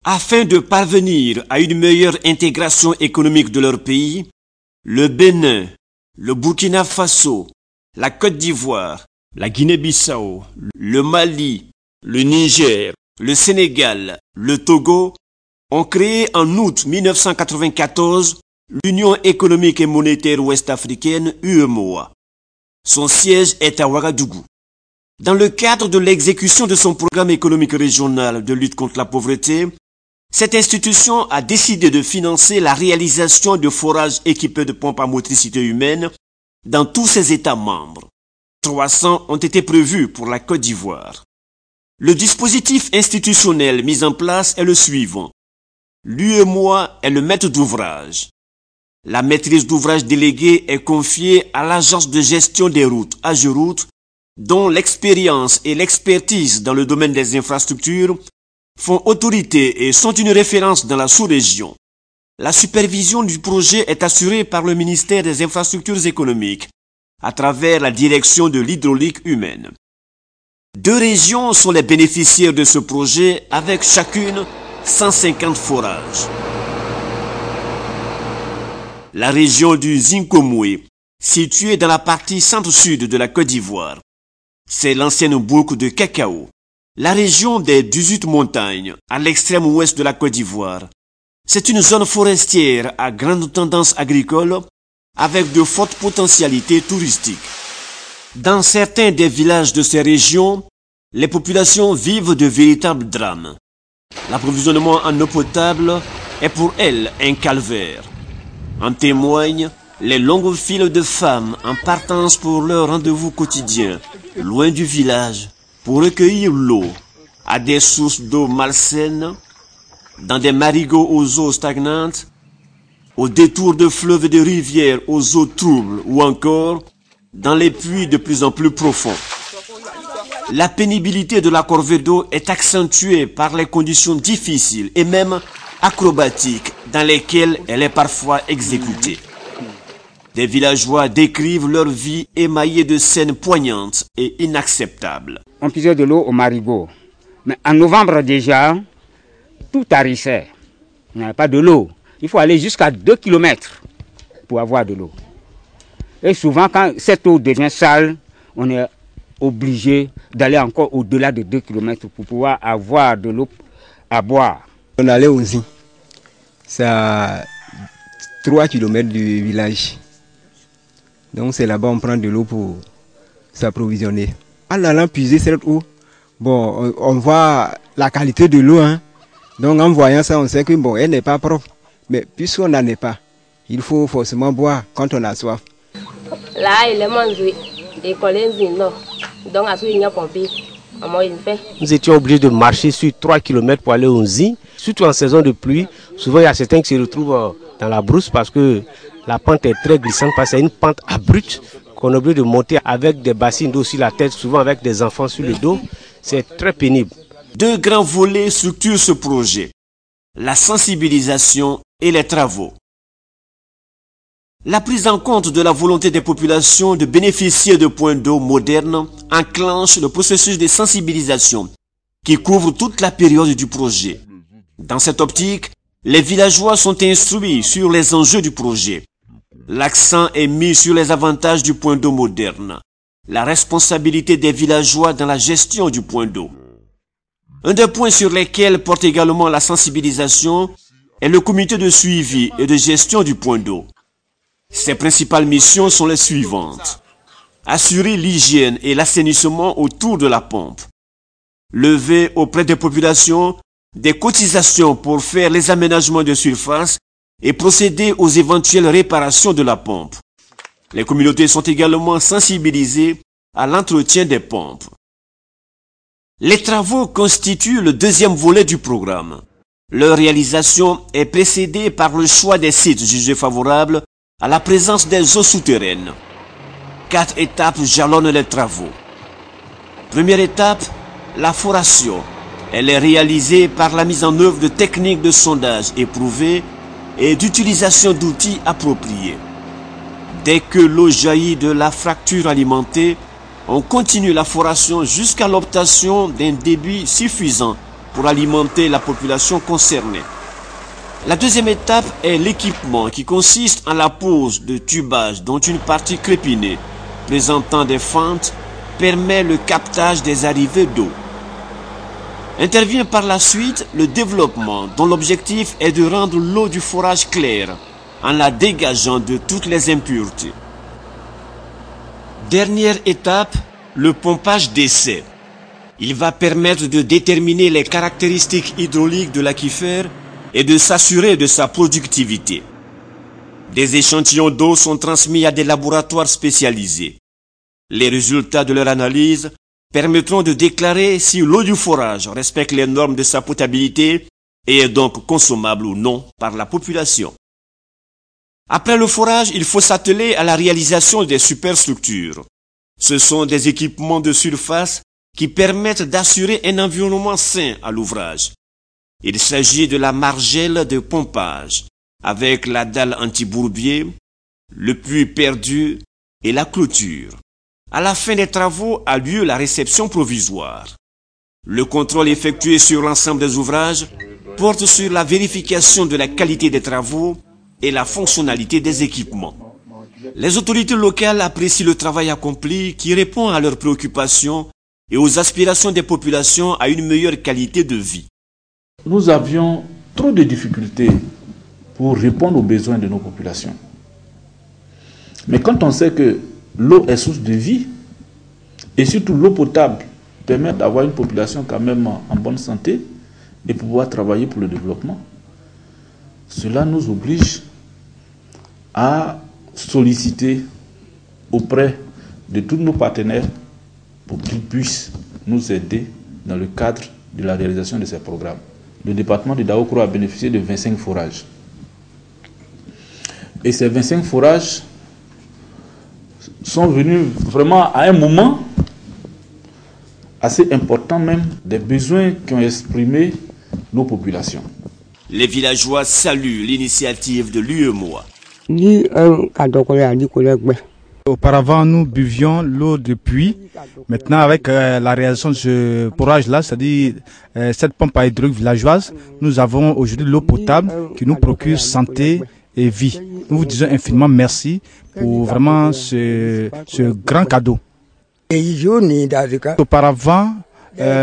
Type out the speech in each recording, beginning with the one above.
Afin de parvenir à une meilleure intégration économique de leur pays, le Bénin, le Burkina Faso, la Côte d'Ivoire, la Guinée-Bissau, le Mali, le Niger, le Sénégal, le Togo ont créé en août 1994 l'Union économique et monétaire ouest-africaine UEMOA. Son siège est à Ouagadougou. Dans le cadre de l'exécution de son programme économique régional de lutte contre la pauvreté, cette institution a décidé de financer la réalisation de forages équipés de pompes à motricité humaine dans tous ses États membres. 300 ont été prévus pour la Côte d'Ivoire. Le dispositif institutionnel mis en place est le suivant. L'UEMOA est le maître d'ouvrage. La maîtrise d'ouvrage déléguée est confiée à l'agence de gestion des routes, AGEROUTE, dont l'expérience et l'expertise dans le domaine des infrastructures font autorité et sont une référence dans la sous-région. La supervision du projet est assurée par le ministère des Infrastructures économiques, à travers la direction de l'hydraulique humaine. 2 régions sont les bénéficiaires de ce projet, avec chacune 150 forages. La région du Zinkomoué, située dans la partie centre-sud de la Côte d'Ivoire, c'est l'ancienne boucle de cacao. La région des 18 montagnes, à l'extrême ouest de la Côte d'Ivoire, c'est une zone forestière à grande tendance agricole avec de fortes potentialités touristiques. Dans certains des villages de ces régions, les populations vivent de véritables drames. L'approvisionnement en eau potable est pour elles un calvaire. En témoignent les longues files de femmes en partance pour leur rendez-vous quotidien, loin du village, pour recueillir l'eau à des sources d'eau malsaines, dans des marigots aux eaux stagnantes, au détour de fleuves et de rivières aux eaux troubles ou encore dans les puits de plus en plus profonds. La pénibilité de la corvée d'eau est accentuée par les conditions difficiles et même acrobatiques dans lesquelles elle est parfois exécutée. Des villageois décrivent leur vie émaillée de scènes poignantes et inacceptables. On puisait de l'eau au marigot. Mais en novembre déjà, tout tarissait. Il n'y avait pas de l'eau. Il faut aller jusqu'à 2 km pour avoir de l'eau. Et souvent, quand cette eau devient sale, on est obligé d'aller encore au-delà de 2 km pour pouvoir avoir de l'eau à boire. On allait au Zin. C'est à 3 km du village. Donc c'est là-bas on prend de l'eau pour s'approvisionner. En allant puiser cette eau, bon, on voit la qualité de l'eau. Hein. Donc en voyant ça, on sait que bon, elle n'est pas propre. Mais puisqu'on n'en est pas, il faut forcément boire quand on a soif. Là, il est mangé. Nous étions obligés de marcher sur 3 km pour aller au Nzi. Surtout en saison de pluie, souvent il y a certains qui se retrouvent dans la brousse parce que la pente est très glissante, parce que c'est une pente abrupte qu'on est obligé de monter avec des bassines d'eau sur la tête, souvent avec des enfants sur le dos. C'est très pénible. 2 grands volets structurent ce projet, la sensibilisation et les travaux. La prise en compte de la volonté des populations de bénéficier de points d'eau modernes enclenche le processus de sensibilisation qui couvre toute la période du projet. Dans cette optique, les villageois sont instruits sur les enjeux du projet. L'accent est mis sur les avantages du point d'eau moderne, la responsabilité des villageois dans la gestion du point d'eau. Un des points sur lesquels porte également la sensibilisation est le comité de suivi et de gestion du point d'eau. Ses principales missions sont les suivantes. Assurer l'hygiène et l'assainissement autour de la pompe. Lever auprès des populations des cotisations pour faire les aménagements de surface et procéder aux éventuelles réparations de la pompe. Les communautés sont également sensibilisées à l'entretien des pompes. Les travaux constituent le 2e volet du programme. Leur réalisation est précédée par le choix des sites jugés favorables à la présence des eaux souterraines. 4 étapes jalonnent les travaux. Première étape, la foration. Elle est réalisée par la mise en œuvre de techniques de sondage éprouvées et d'utilisation d'outils appropriés. Dès que l'eau jaillit de la fracture alimentée, on continue la foration jusqu'à l'obtention d'un débit suffisant pour alimenter la population concernée. La deuxième étape est l'équipement qui consiste en la pose de tubages dont une partie crépinée, présentant des fentes, permet le captage des arrivées d'eau. Intervient par la suite le développement dont l'objectif est de rendre l'eau du forage claire en la dégageant de toutes les impuretés. Dernière étape, le pompage d'essai. Il va permettre de déterminer les caractéristiques hydrauliques de l'aquifère et de s'assurer de sa productivité. Des échantillons d'eau sont transmis à des laboratoires spécialisés. Les résultats de leur analyse permettront de déclarer si l'eau du forage respecte les normes de sa potabilité et est donc consommable ou non par la population. Après le forage, il faut s'atteler à la réalisation des superstructures. Ce sont des équipements de surface qui permettent d'assurer un environnement sain à l'ouvrage. Il s'agit de la margelle de pompage, avec la dalle anti-bourbier, le puits perdu et la clôture. À la fin des travaux a lieu la réception provisoire. Le contrôle effectué sur l'ensemble des ouvrages porte sur la vérification de la qualité des travaux et la fonctionnalité des équipements. Les autorités locales apprécient le travail accompli qui répond à leurs préoccupations et aux aspirations des populations à une meilleure qualité de vie. Nous avions trop de difficultés pour répondre aux besoins de nos populations. Mais quand on sait que l'eau est source de vie, et surtout l'eau potable permet d'avoir une population quand même en bonne santé et pouvoir travailler pour le développement, cela nous oblige à solliciter auprès de tous nos partenaires pour qu'ils puissent nous aider dans le cadre de la réalisation de ces programmes. Le département de Daokoro a bénéficié de 25 forages. Et ces 25 forages sont venus vraiment à un moment assez important même des besoins qu'ont exprimé nos populations. Les villageois saluent l'initiative de l'UEMOA. Auparavant, nous buvions l'eau de puits. Maintenant, avec la réalisation de ce forage-là, c'est-à-dire cette pompe à hydraulique villageoise, nous avons aujourd'hui l'eau potable qui nous procure santé et vie. Nous vous disons infiniment merci pour vraiment ce grand cadeau. Auparavant,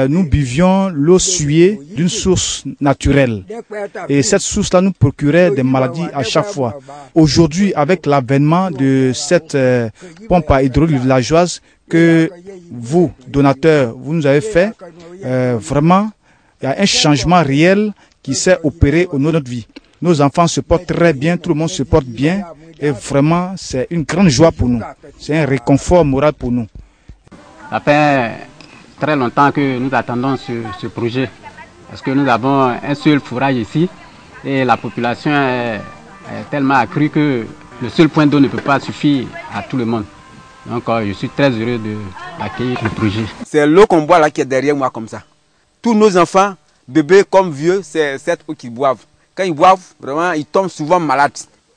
nous buvions l'eau suée d'une source naturelle. Et cette source-là nous procurait des maladies à chaque fois. Aujourd'hui, avec l'avènement de cette pompe à hydraulique villageoise que vous, donateurs, vous nous avez fait, vraiment, il y a un changement réel qui s'est opéré au nom de notre vie. Nos enfants se portent très bien, tout le monde se porte bien. Et vraiment, c'est une grande joie pour nous. C'est un réconfort moral pour nous. Ça fait très longtemps que nous attendons ce projet, parce que nous avons un seul fourrage ici et la population est tellement accrue que le seul point d'eau ne peut pas suffire à tout le monde. Donc je suis très heureux d'accueillir le projet. C'est l'eau qu'on boit là qui est derrière moi comme ça. Tous nos enfants, bébés comme vieux, c'est cette eau qu'ils boivent. Quand ils boivent, vraiment, ils tombent souvent malades.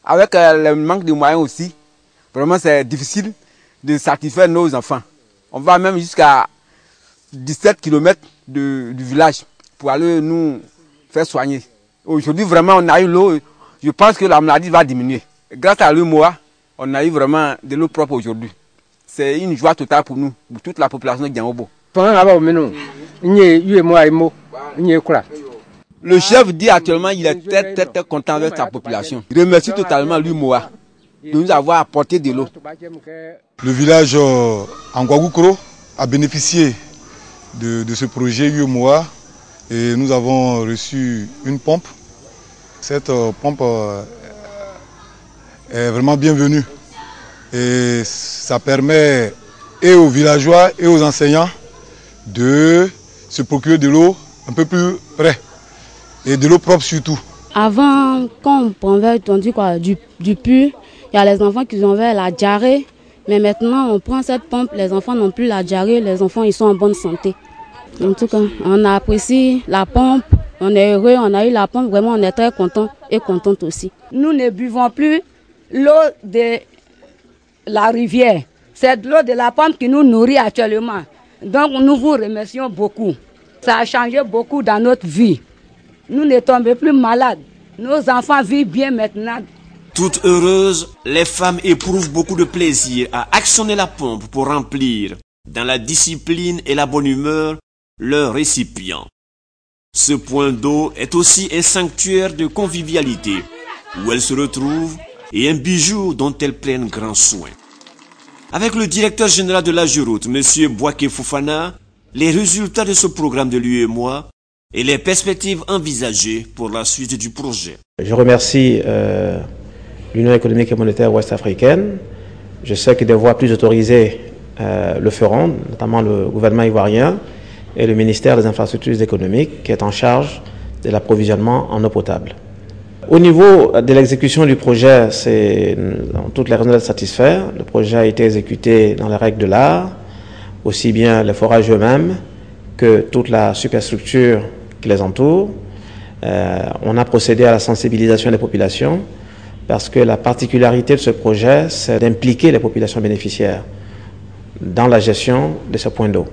Avec le manque de moyens aussi, vraiment c'est difficile de satisfaire nos enfants. On va même jusqu'à 17 km du village pour aller nous faire soigner. Aujourd'hui, vraiment, on a eu l'eau. Je pense que la maladie va diminuer. Grâce à l'UEMOA, on a eu vraiment de l'eau propre aujourd'hui. C'est une joie totale pour nous, pour toute la population de Diangobo. Le chef dit actuellement qu'il est très content avec sa population. Il remercie totalement l'UEMOA de nous avoir apporté de l'eau. Le village Angwagukro a bénéficié de ce projet UEMOA et nous avons reçu une pompe. Cette pompe est vraiment bienvenue et ça permet et aux villageois et aux enseignants de se procurer de l'eau un peu plus près et de l'eau propre surtout. Avant, quand on prenait du puits, il y a les enfants qui avaient la diarrhée. Mais maintenant, on prend cette pompe, les enfants n'ont plus la diarrhée, les enfants ils sont en bonne santé. En tout cas, on apprécie la pompe, on est heureux, on a eu la pompe, vraiment on est très contents et contentes aussi. Nous ne buvons plus l'eau de la rivière, c'est l'eau de la pompe qui nous nourrit actuellement. Donc nous vous remercions beaucoup. Ça a changé beaucoup dans notre vie. Nous ne tombons plus malades. Nos enfants vivent bien maintenant. Toutes heureuses, les femmes éprouvent beaucoup de plaisir à actionner la pompe pour remplir, dans la discipline et la bonne humeur, leur récipient. Ce point d'eau est aussi un sanctuaire de convivialité, où elles se retrouvent et un bijou dont elles prennent grand soin. Avec le directeur général de l'AGEROUTE, M. Bouaké Fofana, les résultats de ce programme de l'UEMOA et les perspectives envisagées pour la suite du projet. Je remercie l'Union économique et monétaire ouest-africaine. Je sais que des voies plus autorisées le feront, notamment le gouvernement ivoirien et le ministère des infrastructures économiques qui est en charge de l'approvisionnement en eau potable. Au niveau de l'exécution du projet, c'est dans toutes les raisons d'être satisfaire. Le projet a été exécuté dans les règles de l'art, aussi bien les forages eux-mêmes que toute la superstructure qui les entoure. On a procédé à la sensibilisation des populations parce que la particularité de ce projet, c'est d'impliquer les populations bénéficiaires dans la gestion de ce point d'eau.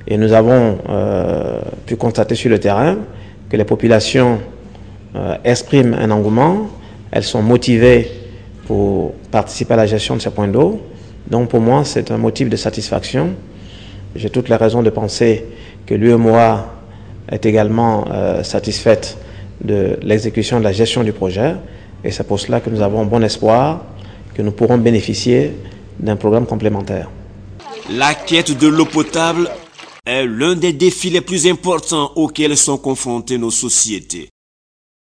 Et nous avons pu constater sur le terrain que les populations expriment un engouement, elles sont motivées pour participer à la gestion de ces points d'eau. Donc pour moi, c'est un motif de satisfaction. J'ai toutes les raisons de penser que l'UEMOA est également satisfaite de l'exécution de la gestion du projet. Et c'est pour cela que nous avons bon espoir que nous pourrons bénéficier d'un programme complémentaire. La quête de l'eau potable est l'un des défis les plus importants auxquels sont confrontées nos sociétés.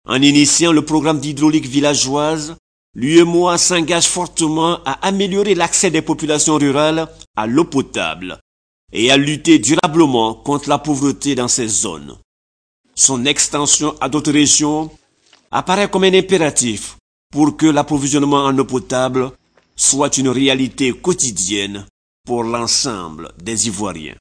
En initiant le programme d'hydraulique villageoise, l'UEMOA s'engage fortement à améliorer l'accès des populations rurales à l'eau potable et à lutter durablement contre la pauvreté dans ces zones. Son extension à d'autres régions apparaît comme un impératif pour que l'approvisionnement en eau potable soit une réalité quotidienne pour l'ensemble des Ivoiriens.